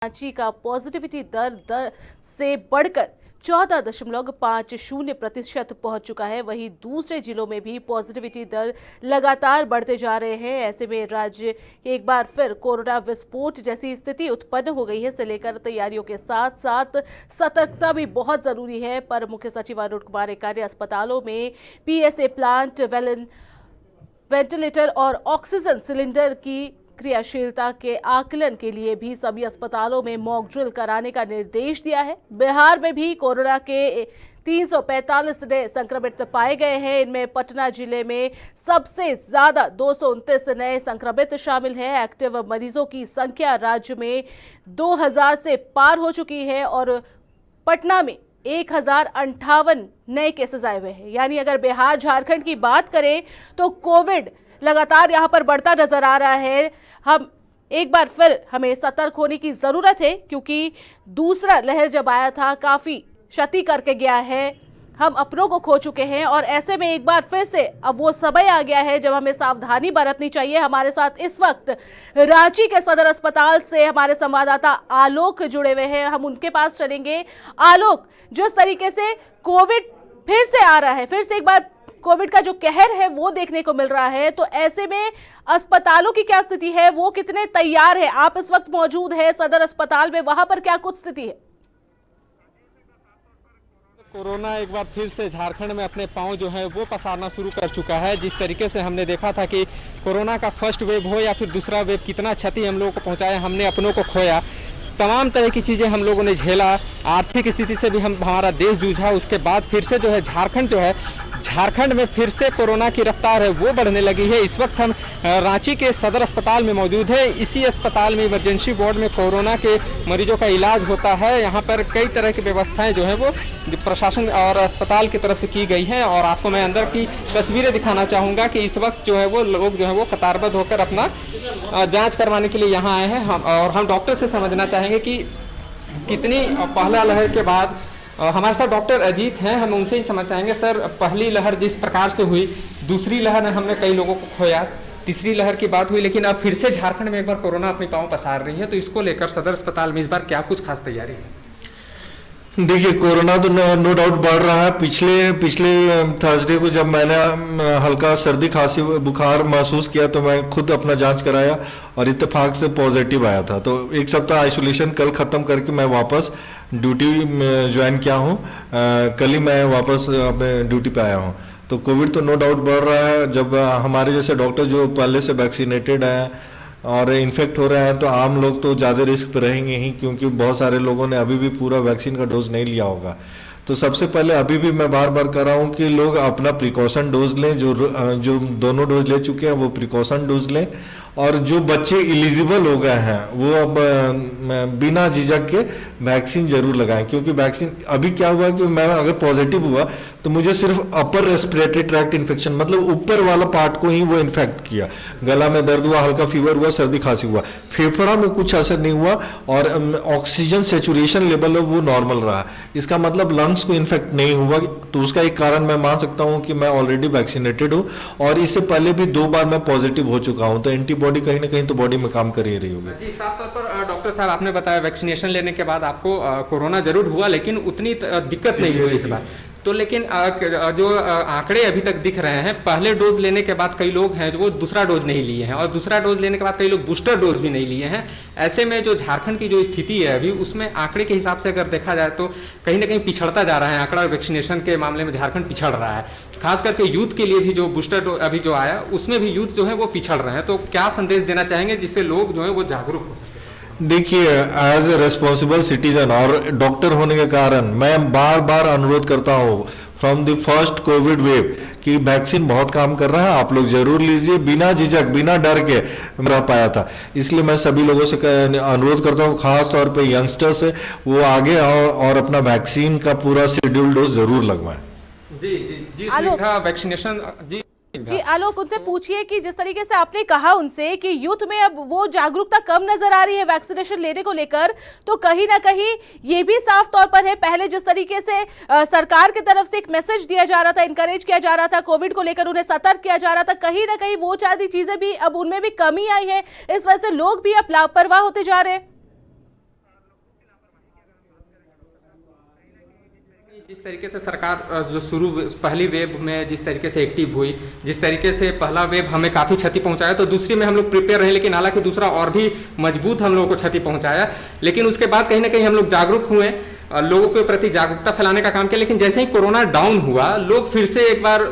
रांची का पॉजिटिविटी दर से बढ़कर 14.50% पहुंच चुका है। वहीं दूसरे जिलों में भी पॉजिटिविटी दर लगातार बढ़ते जा रहे हैं। ऐसे में राज्य एक बार फिर कोरोना विस्फोट जैसी स्थिति उत्पन्न हो गई है। इसे लेकर तैयारियों के साथ साथ सतर्कता भी बहुत जरूरी है। पर मुख्य सचिव अरुण कुमार एक्का ने अस्पतालों में पीएसए प्लांट, वेंटिलेटर और ऑक्सीजन सिलेंडर की क्रियाशीलता के आकलन के लिए भी सभी अस्पतालों में मॉक ड्रिल कराने का निर्देश दिया है। बिहार में भी कोरोना के 345 नए संक्रमित पाए गए हैं। इनमें पटना जिले में सबसे ज्यादा 229 नए संक्रमित शामिल हैं। एक्टिव मरीजों की संख्या राज्य में 2000 से पार हो चुकी है और पटना में 1058 नए केसेस आए हुए हैं। यानी अगर बिहार झारखंड की बात करें तो कोविड लगातार यहां पर बढ़ता नजर आ रहा है। हम एक बार फिर हमें सतर्क होने की जरूरत है, क्योंकि दूसरा लहर जब आया था काफी क्षति करके गया है। हम अपनों को खो चुके हैं और ऐसे में एक बार फिर से अब वो समय आ गया है जब हमें सावधानी बरतनी चाहिए। हमारे साथ इस वक्त रांची के सदर अस्पताल से हमारे संवाददाता आलोक जुड़े हुए हैं। हम उनके पास चलेंगे। आलोक, जिस तरीके से कोविड फिर से आ रहा है, फिर से एक बार कोविड का जो कहर है वो देखने को मिल रहा है, तो ऐसे में अस्पतालों की क्या स्थिति है, वो कितने तैयार है? आप इस वक्त मौजूद है सदर अस्पताल में, वहां पर क्या कुछ स्थिति है? कोरोना एक बार फिर से झारखंड में अपने पांव जो है वो पसारना शुरू कर चुका है। जिस तरीके से हमने देखा था कि कोरोना का फर्स्ट वेव हो या फिर दूसरा वेव, कितना क्षति हम लोगों को पहुंचाया, हमने अपनों को खोया, तमाम तरह की चीज़ें हम लोगों ने झेला, आर्थिक स्थिति से भी हमारा देश जूझा। उसके बाद फिर से जो है झारखंड में फिर से कोरोना की रफ्तार है वो बढ़ने लगी है। इस वक्त हम रांची के सदर अस्पताल में मौजूद है। इसी अस्पताल में इमरजेंसी वार्ड में कोरोना के मरीजों का इलाज होता है। यहाँ पर कई तरह की व्यवस्थाएं जो है वो प्रशासन और अस्पताल की तरफ से की गई हैं और आपको मैं अंदर की तस्वीरें दिखाना चाहूँगा कि इस वक्त जो है वो लोग जो है वो कतारबद्ध होकर अपना जाँच करवाने के लिए यहाँ आए हैं। हम डॉक्टर से समझना चाहेंगे कि कितनी पहला लहर के बाद हमारे साथ डॉक्टर अजीत हैं, हम उनसे ही समझ चाहेंगे। सर, पहली लहर जिस प्रकार से हुई, दूसरी लहर में हमने कई लोगों को खोया, तीसरी लहर की बात हुई, लेकिन अब फिर से झारखंड में एक बार कोरोना अपनी पांव पसार रही है, तो इसको लेकर सदर अस्पताल में इस बार क्या कुछ खास तैयारी है? देखिए, कोरोना तो नो डाउट बढ़ रहा है। पिछले थर्सडे को जब मैंने हल्का सर्दी खांसी बुखार महसूस किया तो मैं खुद अपना जांच कराया और इत्तेफाक से पॉजिटिव आया था। तो एक सप्ताह आइसोलेशन कल ख़त्म करके मैं वापस ड्यूटी ज्वाइन किया हूँ। कल ही मैं वापस अपने ड्यूटी पे आया हूँ। तो कोविड तो नो डाउट बढ़ रहा है। जब हमारे जैसे डॉक्टर जो पहले से वैक्सीनेटेड हैं और इन्फेक्ट हो रहे हैं, तो आम लोग तो ज़्यादा रिस्क पे रहेंगे ही, क्योंकि बहुत सारे लोगों ने अभी भी पूरा वैक्सीन का डोज नहीं लिया होगा। तो सबसे पहले अभी भी मैं बार बार कर रहा हूँ कि लोग अपना प्रिकॉशन डोज लें। जो दोनों डोज ले चुके हैं वो प्रिकॉशन डोज लें, और जो बच्चे एलिजिबल हो गए हैं वो अब बिना झिझक के वैक्सीन जरूर लगाएं। क्योंकि वैक्सीन अभी क्या हुआ कि मैं अगर पॉजिटिव हुआ तो मुझे सिर्फ अपर रेस्पिरेटरी ट्रैक्ट इन्फेक्शन, मतलब ऊपर वाला पार्ट को ही वो इन्फेक्ट किया। गला में दर्द हुआ, हल्का फीवर हुआ, सर्दी खांसी हुआ, फेफड़ा में कुछ असर नहीं हुआ और ऑक्सीजन सेचुरेशन लेवल वो नॉर्मल रहा। इसका मतलब लंग्स को इन्फेक्ट नहीं हुआ। तो उसका एक कारण मैं मान सकता हूँ कि मैं ऑलरेडी वैक्सीनेटेड हूँ और इससे पहले भी 2 बार मैं पॉजिटिव हो चुका हूँ। तो एंटीबॉडी कहीं ना कहीं तो बॉडी में काम कर ही रही होगी। जी, साफ तौर पर डॉक्टर साहब आपने बताया वैक्सीनेशन लेने के बाद आपको कोरोना जरूर हुआ, लेकिन उतनी दिक्कत नहीं हुई इस बार। तो लेकिन जो आंकड़े अभी तक दिख रहे हैं, पहले डोज लेने के बाद कई लोग हैं जो वो दूसरा डोज नहीं लिए हैं और दूसरा डोज लेने के बाद कई लोग बूस्टर डोज भी नहीं लिए हैं। ऐसे में जो झारखंड की जो स्थिति है अभी, उसमें आंकड़े के हिसाब से अगर देखा जाए तो कहीं ना कहीं पिछड़ता जा रहा है आंकड़ा। वैक्सीनेशन के मामले में झारखंड पिछड़ रहा है, खास करके यूथ के लिए भी। जो बूस्टर डोज अभी जो आया उसमें भी यूथ जो है वो पिछड़ रहे हैं। तो क्या संदेश देना चाहेंगे जिससे लोग जो है वो जागरूक हो सके? देखिए, एज ए रेस्पॉन्सिबल सिटीजन और डॉक्टर होने के कारण मैं बार बार अनुरोध करता हूँ from the first Covid wave कि वैक्सीन बहुत काम कर रहा है, आप लोग जरूर लीजिए, बिना झिझक बिना डर के रह पाया था। इसलिए मैं सभी लोगों से अनुरोध करता हूँ, खास तौर पे यंगस्टर से, वो आगे आओ और अपना वैक्सीन का पूरा शेड्यूल डोज जरूर लगवाएं। जी जी जी, वैक्सीनेशन जी आलोक, उनसे पूछिए कि जिस तरीके से आपने कहा उनसे कि यूथ में अब वो जागरूकता कम नजर आ रही है वैक्सीनेशन लेने को लेकर, तो कहीं ना कहीं ये भी साफ तौर पर है, पहले जिस तरीके से सरकार की तरफ से एक मैसेज दिया जा रहा था, इंकरेज किया जा रहा था, कोविड को लेकर उन्हें सतर्क किया जा रहा था, कहीं ना कहीं वो सारी चीजें भी अब उनमें भी कमी आई है, इस वजह से लोग भी अब लापरवाह होते जा रहे हैं। जिस तरीके से सरकार जो पहली वेव में जिस तरीके से एक्टिव हुई, जिस तरीके से पहला वेव हमें काफ़ी क्षति पहुंचाया, तो दूसरी में हम लोग प्रिपेयर रहे, लेकिन हालांकि दूसरा और भी मजबूत हम लोगों को क्षति पहुंचाया। लेकिन उसके बाद कहीं ना कहीं हम लोग जागरूक हुए, लोगों के प्रति जागरूकता फैलाने का काम किया। लेकिन जैसे ही कोरोना डाउन हुआ, लोग फिर से एक बार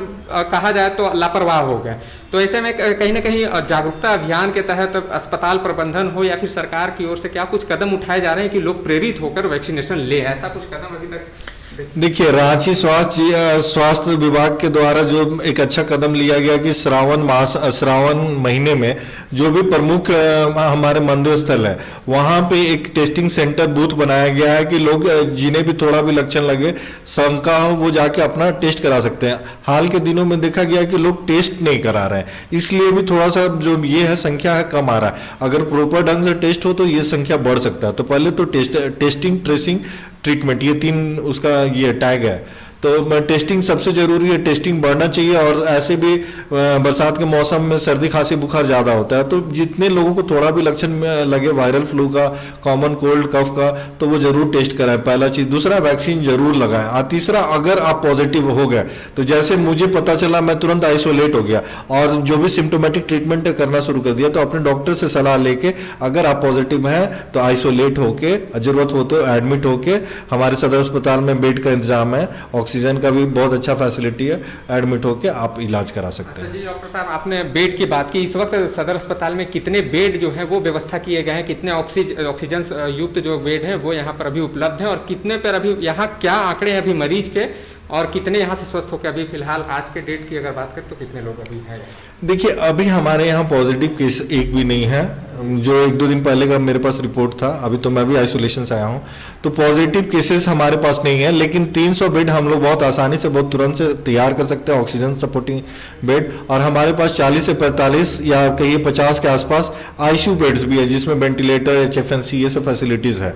कहा जाए तो लापरवाह हो गए। तो ऐसे में कहीं ना कहीं जागरूकता अभियान के तहत अस्पताल प्रबंधन हो या फिर सरकार की ओर से क्या कुछ कदम उठाए जा रहे हैं कि लोग प्रेरित होकर वैक्सीनेशन ले, ऐसा कुछ कदम अभी तक? देखिए, रांची स्वास्थ्य विभाग के द्वारा जो एक अच्छा कदम लिया गया कि श्रावण महीने में जो भी प्रमुख हमारे मंदिर स्थल है वहां पे एक टेस्टिंग सेंटर बूथ बनाया गया है कि लोग जिन्हें भी थोड़ा भी लक्षण लगे, शंका हो, वो जाके अपना टेस्ट करा सकते हैं। हाल के दिनों में देखा गया कि लोग टेस्ट नहीं करा रहे हैं, इसलिए भी थोड़ा सा जो ये है संख्या है कम आ रहा है। अगर प्रॉपर ढंग से टेस्ट हो तो ये संख्या बढ़ सकता है। तो पहले तो टेस्टिंग, ट्रेसिंग, ट्रीटमेंट, ये 3 उसका ये टैग है। तो टेस्टिंग सबसे जरूरी है, टेस्टिंग बढ़ना चाहिए। और ऐसे भी बरसात के मौसम में सर्दी खांसी बुखार ज्यादा होता है, तो जितने लोगों को थोड़ा भी लक्षण लगे वायरल फ्लू का, कॉमन कोल्ड कफ का, तो वो जरूर टेस्ट कराएं, पहला चीज। दूसरा, वैक्सीन जरूर लगाएं। और तीसरा, अगर आप पॉजिटिव हो गए तो जैसे मुझे पता चला, मैं तुरंत आइसोलेट हो गया और जो भी सिम्टोमेटिक ट्रीटमेंट करना शुरू कर दिया। तो अपने डॉक्टर से सलाह लेके अगर आप पॉजिटिव हैं तो आइसोलेट होके, जरूरत हो तो एडमिट होके, हमारे सदर अस्पताल में बेड का इंतजाम है, ऑक्सीजन का भी बहुत अच्छा फैसिलिटी है, एडमिट होके आप इलाज करा सकते हैं। जी डॉक्टर साहब, आपने बेड की बात की। इस वक्त सदर अस्पताल में कितने बेड जो है वो व्यवस्था किए गए हैं, कितने ऑक्सीजन युक्त जो बेड है वो यहाँ पर अभी उपलब्ध है, और कितने पर अभी यहाँ क्या आंकड़े हैं अभी मरीज के, और कितने यहाँ से स्वस्थ होकर अभी फिलहाल आज के डेट की अगर बात करें तो कितने लोग अभी हैं? देखिए, अभी हमारे यहाँ पॉजिटिव केस एक भी नहीं है। जो 1-2 दिन पहले का मेरे पास रिपोर्ट था, अभी तो मैं भी आइसोलेशन से आया हूँ, तो पॉजिटिव केसेस हमारे पास नहीं है। लेकिन 300 बेड हम लोग बहुत आसानी से, बहुत तुरंत से तैयार कर सकते हैं, ऑक्सीजन सपोर्टिंग बेड। और हमारे पास 40 से 45 या कहिए 50 के आसपास आईसीयू बेड्स भी है, जिसमें वेंटिलेटर, HFNC, ये सब फैसिलिटीज है।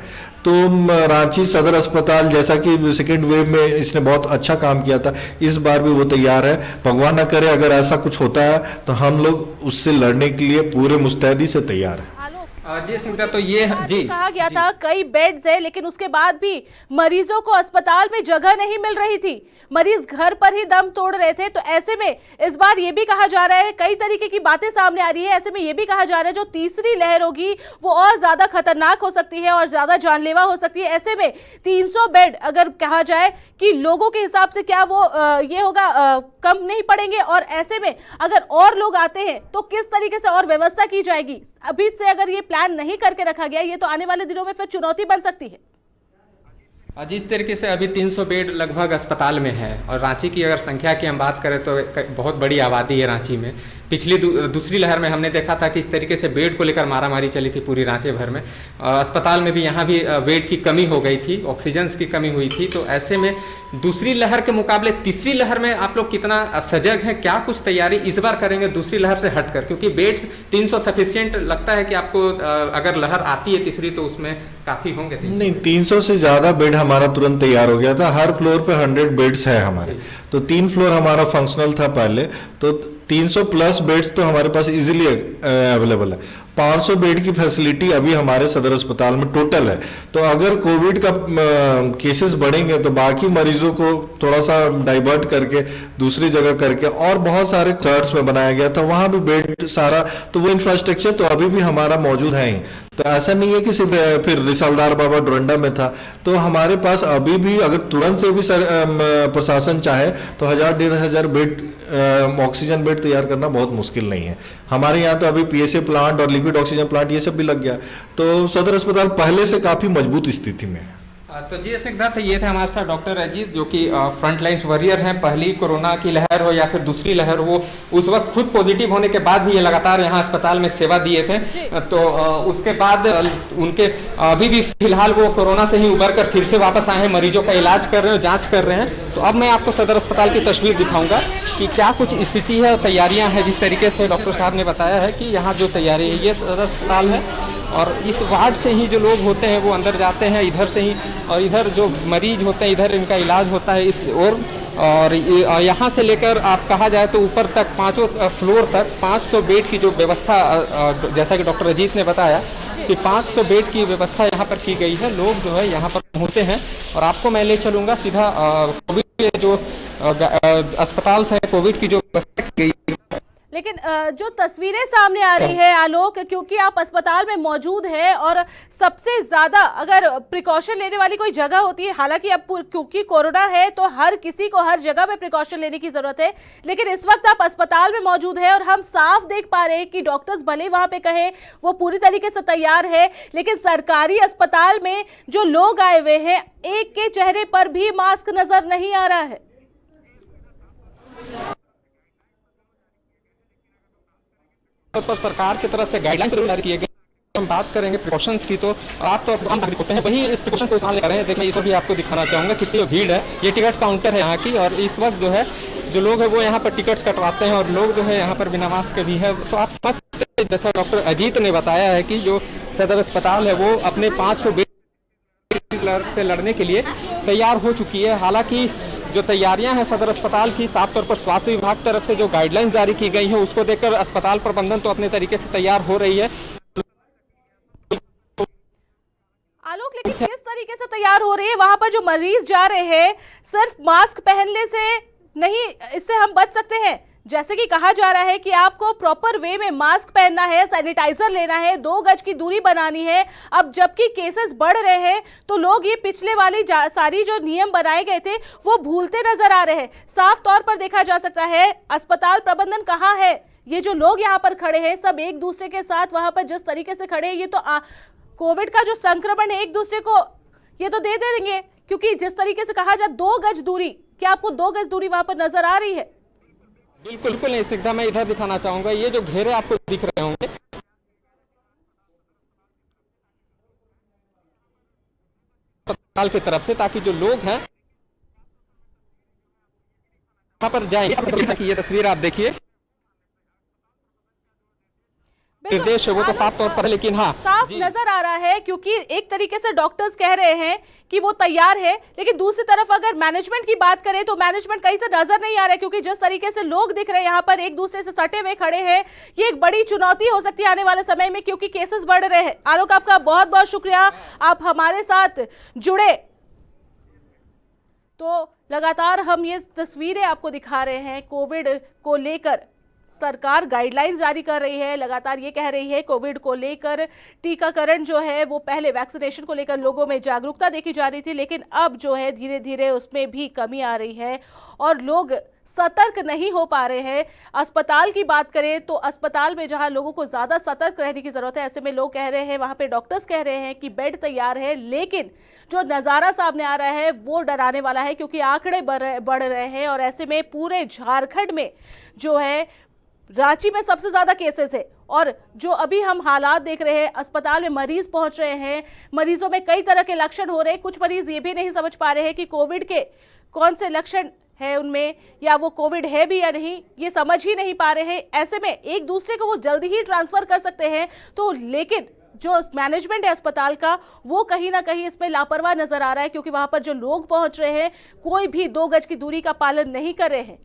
तो रांची सदर अस्पताल, जैसा कि सेकेंड वेव में इसने बहुत अच्छा काम किया था, इस बार भी वो तैयार है। भगवान न करे अगर ऐसा कुछ होता है तो हम लोग उससे लड़ने के लिए पूरे मुस्तैदी से तैयार हैं। जी स्मिता, तो ये जी कहा गया था कई बेड्स है, लेकिन उसके बाद भी मरीजों को अस्पताल में जगह नहीं मिल रही थी, मरीज घर पर ही दम तोड़ रहे थे। तो ऐसे में इस बार ये भी कहा जा रहा है, कई तरीके की बातें सामने आ रही है, ऐसे में ये भी कहा जा रहा है जो तीसरी लहर होगी वो और ज्यादा खतरनाक हो सकती है और ज्यादा जानलेवा हो सकती है। ऐसे में 300 बेड अगर कहा जाए कि लोगों के हिसाब से क्या वो ये होगा, कम नहीं पड़ेंगे? और ऐसे में अगर और लोग आते हैं तो किस तरीके से और व्यवस्था की जाएगी? अभी से अगर ये प्लान नहीं करके रखा गया, ये तो आने वाले दिनों में फिर चुनौती बन सकती है। जिस तरीके से अभी 300 बेड लगभग अस्पताल में है, और रांची की अगर संख्या की हम बात करें तो बहुत बड़ी आबादी है रांची में। पिछली दूसरी लहर में हमने देखा था कि इस तरीके से बेड को लेकर मारामारी चली थी पूरी रांची भर में। अस्पताल में भी यहाँ भी बेड की कमी हो गई थी, ऑक्सीजन की कमी हुई थी। तो ऐसे में दूसरी लहर के मुकाबले तीसरी लहर में आप लोग कितना सजग हैं, क्या कुछ तैयारी इस बार करेंगे दूसरी लहर से हटकर? क्योंकि बेड्स 300 सफिशियंट लगता है कि आपको, अगर लहर आती है तीसरी तो उसमें काफी होंगे? नहीं, 300 से ज्यादा बेड हमारा तुरंत तैयार हो गया था। हर फ्लोर पे 100 बेड्स है हमारे, तो 3 फ्लोर हमारा फंक्शनल था पहले, तो 300 प्लस बेड्स तो हमारे पास इजीली अवेलेबल है। 500 बेड की फैसिलिटी अभी हमारे सदर अस्पताल में टोटल है। तो अगर कोविड का केसेस बढ़ेंगे तो बाकी मरीजों को थोड़ा सा डाइवर्ट करके दूसरी जगह करके, और बहुत सारे चर्च में बनाया गया था, वहां भी बेड सारा, तो वो इंफ्रास्ट्रक्चर तो अभी भी हमारा मौजूद है ही। तो ऐसा नहीं है कि सिर्फ फिर रिसालदार बाबा डोरंडा में था। तो हमारे पास अभी भी अगर तुरंत से भी प्रशासन चाहे तो 1000-1500 बेड ऑक्सीजन बेड तैयार करना बहुत मुश्किल नहीं है। हमारे यहाँ तो अभी PSA प्लांट और लिक्विड ऑक्सीजन प्लांट ये सब भी लग गया, तो सदर अस्पताल पहले से काफी मजबूत स्थिति में है। तो जी स्निग्धा, ये थे हमारे साथ डॉक्टर अजीत, जो कि फ्रंट लाइन वॉरियर हैं। पहली कोरोना की लहर हो या फिर दूसरी लहर हो, उस वक्त खुद पॉजिटिव होने के बाद भी ये लगातार यहाँ अस्पताल में सेवा दिए थे। तो उसके बाद उनके अभी भी फिलहाल वो कोरोना से ही उबर कर फिर से वापस आए हैं, मरीजों का इलाज कर रहे हैं, जाँच कर रहे हैं। तो अब मैं आपको सदर अस्पताल की तस्वीर दिखाऊंगा कि क्या कुछ स्थिति है और तैयारियाँ हैं। जिस तरीके से डॉक्टर साहब ने बताया है कि यहाँ जो तैयारी है, ये सदर अस्पताल है, और इस वार्ड से ही जो लोग होते हैं वो अंदर जाते हैं, इधर से ही, और इधर जो मरीज होते हैं इधर इनका इलाज होता है इस और यहाँ से लेकर आप कहा जाए तो ऊपर तक 5 फ्लोर तक 500 बेड की जो व्यवस्था, जैसा कि डॉक्टर अजीत ने बताया, कि 500 बेड की व्यवस्था यहाँ पर की गई है। लोग जो है यहाँ पर पहुँचते हैं और आपको मैं ले चलूँगा सीधा कोविड के जो अस्पताल से कोविड की जो व्यवस्था की गई। लेकिन जो तस्वीरें सामने आ रही है आलोक, क्योंकि आप अस्पताल में मौजूद है और सबसे ज्यादा अगर प्रिकॉशन लेने वाली कोई जगह होती है, हालांकि अब क्योंकि कोरोना है तो हर किसी को हर जगह पे प्रिकॉशन लेने की जरूरत है, लेकिन इस वक्त आप अस्पताल में मौजूद है और हम साफ देख पा रहे हैं कि डॉक्टर्स भले वहां पे कहे वो पूरी तरीके से तैयार है, लेकिन सरकारी अस्पताल में जो लोग आए हुए हैं एक के चेहरे पर भी मास्क नजर नहीं आ रहा है। पर सरकार की तरफ से गाइडलाइंस जारी किए गए। हम बात करेंगे प्रिकॉशंस की, तो आप तो आम नागरिक होते हैं, वहीं इस प्रिकॉशन को इस्तेमाल कर रहे हैं। देखिए इस भी आपको दिखाना चाहूँगा कितनी भीड़ है। ये टिकट काउंटर है यहाँ की और इस वक्त जो है जो लोग हैं वो यहाँ पर टिकट्स कटवाते हैं और लोग जो है यहाँ पर बिना मास्क के भी है। तो आप समझ सकते हैं, जैसा डॉक्टर अजीत ने बताया है कि जो सदर अस्पताल है वो अपने 500 बेड से लड़ने के लिए तैयार हो चुकी है। हालांकि जो तैयारियां हैं सदर अस्पताल की, साफ तौर पर स्वास्थ्य विभाग की तरफ से जो गाइडलाइंस जारी की गई है उसको देखकर अस्पताल प्रबंधन तो अपने तरीके से तैयार हो रही है। आलोक, लेकिन किस तरीके से तैयार हो रही है? वहां पर जो मरीज जा रहे हैं सिर्फ मास्क पहनने से नहीं, इससे हम बच सकते हैं। जैसे कि कहा जा रहा है कि आपको प्रॉपर वे में मास्क पहनना है, सैनिटाइजर लेना है, 2 गज की दूरी बनानी है। अब जबकि केसेस बढ़ रहे हैं तो लोग ये पिछले वाली सारी जो नियम बनाए गए थे वो भूलते नजर आ रहे हैं। साफ तौर पर देखा जा सकता है अस्पताल प्रबंधन कहाँ है? ये जो लोग यहाँ पर खड़े हैं सब एक दूसरे के साथ वहां पर जिस तरीके से खड़े हैं, ये तो कोविड का जो संक्रमण है एक दूसरे को ये तो दे देंगे, क्योंकि जिस तरीके से कहा जाए 2 गज दूरी, क्या आपको 2 गज दूरी वहां पर नजर आ रही है? बिल्कुल बिल्कुल नहीं स्निग्धा, मैं इधर दिखाना चाहूंगा। ये जो घेरे आपको दिख रहे होंगे अस्पताल की तरफ से, ताकि जो लोग हैं वहां पर जाएंगे। ये तस्वीर आप देखिए, निर्देश है वो तो साफ तौर पर है, लेकिन हाँ साफ नजर आ रहा है क्योंकि एक तरीके से डॉक्टर्स कह रहे हैं कि वो तैयार है, लेकिन दूसरी तरफ अगर मैनेजमेंट की बात करें तो मैनेजमेंट कहीं से नजर नहीं आ रहा है, क्योंकि जिस तरीके से लोग दिख रहे हैं यहाँ पर एक दूसरे से सटे हुए खड़े हैं। ये एक बड़ी चुनौती हो सकती है आने वाले समय में, क्योंकि केसेस बढ़ रहे हैं। आलोक, आपका बहुत बहुत शुक्रिया, आप हमारे साथ जुड़े। तो लगातार हम ये तस्वीरें आपको दिखा रहे हैं। कोविड को लेकर सरकार गाइडलाइंस जारी कर रही है, लगातार ये कह रही है कोविड को लेकर टीकाकरण जो है वो पहले वैक्सीनेशन को लेकर लोगों में जागरूकता देखी जा रही थी, लेकिन अब जो है धीरे धीरे उसमें भी कमी आ रही है और लोग सतर्क नहीं हो पा रहे हैं। अस्पताल की बात करें तो अस्पताल में जहां लोगों को ज्यादा सतर्क रहने की जरूरत है, ऐसे में लोग कह रहे हैं, वहां पे डॉक्टर्स कह रहे हैं कि बेड तैयार है, लेकिन जो नजारा सामने आ रहा है वो डराने वाला है, क्योंकि आंकड़े बढ़ रहे हैं और ऐसे में पूरे झारखंड में जो है रांची में सबसे ज्यादा केसेस है और जो अभी हम हालात देख रहे हैं, अस्पताल में मरीज पहुंच रहे हैं, मरीजों में कई तरह के लक्षण हो रहे हैं। कुछ मरीज ये भी नहीं समझ पा रहे हैं कि कोविड के कौन से लक्षण है उनमें, या वो कोविड है भी या नहीं, ये समझ ही नहीं पा रहे हैं। ऐसे में एक दूसरे को वो जल्दी ही ट्रांसफर कर सकते हैं, तो लेकिन जो मैनेजमेंट है अस्पताल का वो कहीं ना कहीं इसमें लापरवाह नजर आ रहा है, क्योंकि वहां पर जो लोग पहुंच रहे हैं कोई भी 2 गज की दूरी का पालन नहीं कर रहे हैं।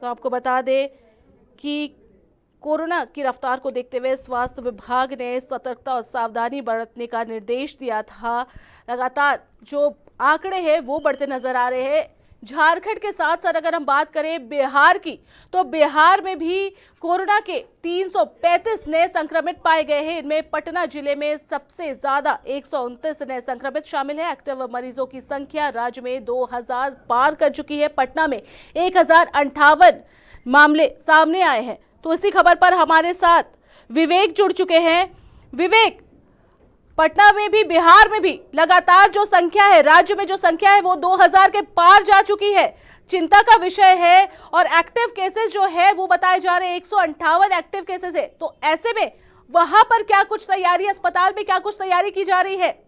तो आपको बता दें कि कोरोना की रफ्तार को देखते हुए स्वास्थ्य विभाग ने सतर्कता और सावधानी बरतने का निर्देश दिया था। लगातार जो आंकड़े हैं वो बढ़ते नजर आ रहे हैं। झारखंड के साथ साथ अगर हम बात करें बिहार की, तो बिहार में भी कोरोना के 335 नए संक्रमित पाए गए हैं। इनमें पटना जिले में सबसे ज्यादा 129 नए संक्रमित शामिल हैं। एक्टिव मरीजों की संख्या राज्य में 2000 पार कर चुकी है। पटना में 1058 मामले सामने आए हैं। तो इसी खबर पर हमारे साथ विवेक जुड़ चुके हैं। विवेक, पटना में भी बिहार में भी लगातार जो संख्या है, राज्य में जो संख्या है वो 2000 के पार जा चुकी है, चिंता का विषय है। और एक्टिव केसेस जो है वो बताए जा रहे हैं 158 एक्टिव केसेस है। तो ऐसे में वहां पर क्या कुछ तैयारी, अस्पताल में क्या कुछ तैयारी की जा रही है?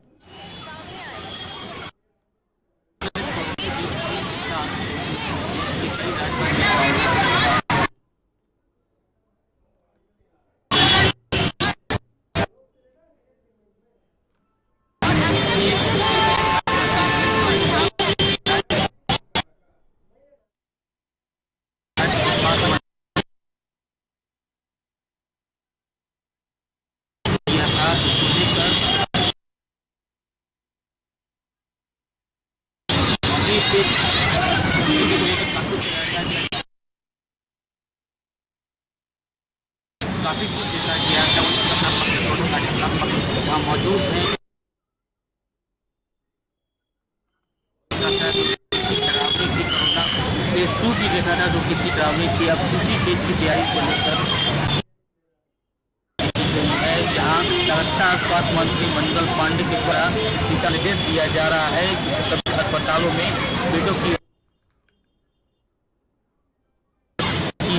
काफी कुछ देखा गया था, दोनों कार्यक्रम वहाँ मौजूद हैं। डरावनी की कोरोना फेज 2 की देखा था, जो कितनी डरावनी थी। अब उसी फेज की तैयारी को लेकर है, जहाँ लगातार स्वास्थ्य मंत्री मंगल पांडे के द्वारा दिशा निर्देश दिया जा रहा है कि सभी अस्पतालों में बेडों की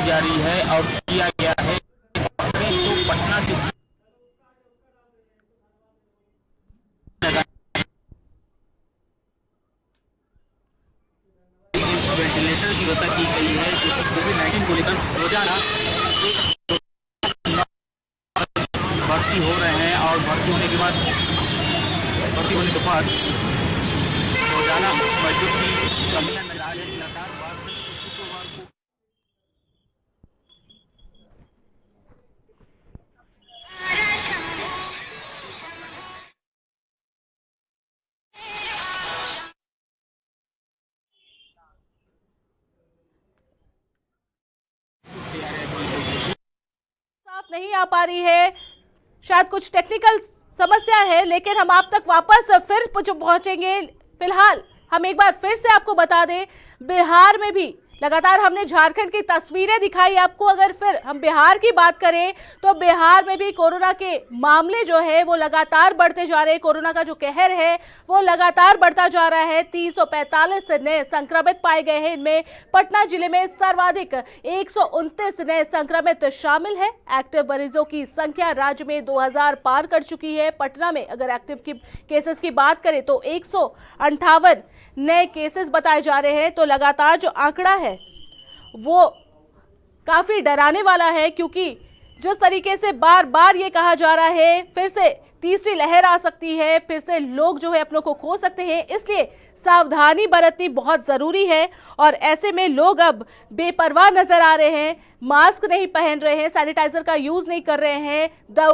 जा रही है और किया गया है। तो पटना के वेंटिलेटर की व्यवस्था की गई है, जो कोविड-19 को लेकर रोजाना भर्ती हो रहे हैं और भर्ती होने के बाद रोजाना मरीजों की कमियां नजर आ रही है। लगातार बात शुक्रवार को साफ नहीं आ पा रही है, शायद कुछ टेक्निकल समस्या है, लेकिन हम आप तक वापस फिर पहुंचेंगे। फिलहाल हम एक बार फिर से आपको बता दें, बिहार में भी लगातार हमने झारखंड की तस्वीरें दिखाई आपको। अगर फिर हम बिहार की बात करें तो बिहार में भी कोरोना के मामले जो है वो लगातार बढ़ते जा रहे हैं। कोरोना का जो कहर है वो लगातार बढ़ता जा रहा है। 345 नए संक्रमित पाए गए हैं। इनमें पटना जिले में सर्वाधिक 129 नए संक्रमित शामिल है। एक्टिव मरीजों की संख्या राज्य में 2000 पार कर चुकी है। पटना में अगर एक्टिव की केसेस की बात करें तो 158 नए केसेस बताए जा रहे हैं। तो लगातार जो आंकड़ा है वो काफी डराने वाला है, क्योंकि जिस तरीके से बार बार ये कहा जा रहा है फिर से तीसरी लहर आ सकती है, फिर से लोग जो है अपनों को खो सकते हैं, इसलिए सावधानी बरतनी बहुत जरूरी है। और ऐसे में लोग अब बेपरवाह नजर आ रहे हैं, मास्क नहीं पहन रहे हैं, सैनिटाइजर का यूज नहीं कर रहे हैं,